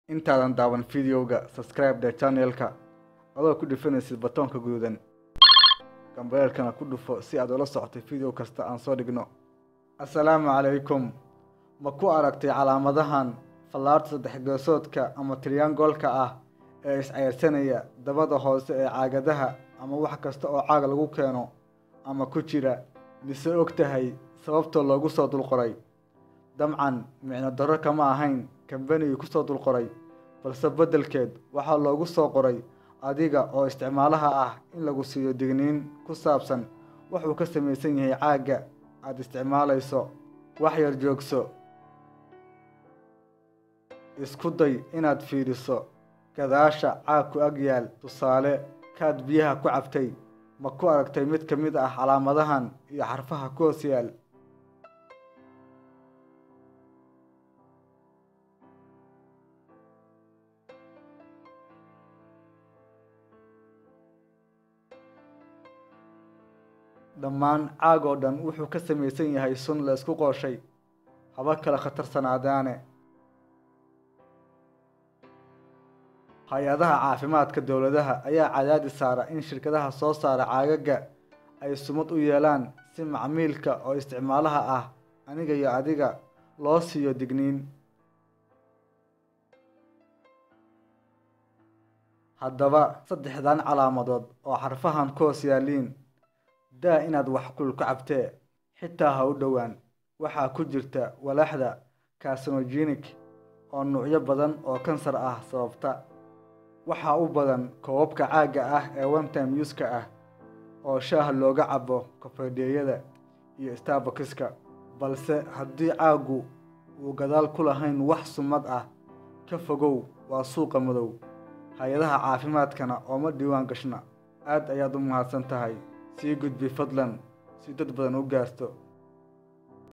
intaadan daawan fiidiyowga subscribe the channelka adoo ku dhufanaysid batoonka guduudan gambareelkana ku dhufo si aad ula socoto fiidiyow kasta aan soo dhigno. Assalaamu calaykum. Ma ku aragtay calaamadahan fallaarta saddex geesoodka ama triangle-ka ah ee is-ceyrsanaya dabada hoose ee caagadaha ama wax kasta oo caag lagu keeno ama ku jira? Mise og tahay sababta loogu soo dulqoray? Dabcan micno darro kama ahayn kambanigii ku soo dulqoray, balse beddelkeed waxaa loogu soo qoray adiga oo isticmaalaha ah in lagu siiyo digniin ku saabsan wax uu ka samaysan yahay caagga aad isticmaalayso. Wax yar joogso, isku day inaad fiiriso gadaasha caag ku ag yaal. Tusaale, kaad biyaha ku cabtay. Ma ku aragtay mid ka mid ah calaamadahan iyo xarfaha ku hoos yaal? Dhammaan caag oo dhan wuxuu ka samaysan yahay sun la isku qooshay, haba kala khatarsanaadaane. Hay-adaha caafimaadka dowladaha ayaa cadaadis saara in shirkadaha soo saara caagagga ay sumad u yeelaan si macmiilka oo isticmaalaha ah, aniga iyo adiga, loo siiyo digniin. Haddaba saddexdan calaamadood oo xarfahan ku hoos yaaliin, daa inaad wax kulul ka cabtee, xitaa ha u dhowaan. Waxaa ku jirta walaxda carcinogenic oo nuucyo badan oo kansar ah sababta. Waxaa u badan koobabka caagga ah ee one-time use-ka ah oo shaaha looga cabo kafeedhiyada iyo Starbucks-ka. Balse haddii caaggu uu gadaal ku lahayn wax sumad ah, ka fogow, waa suuqa madow. Hay-adaha caafimaadkana ooma diiwaan gashna. Aad ayaad u mahadsan tahay. Sii gudbi fadlan si dad badan u gaarto.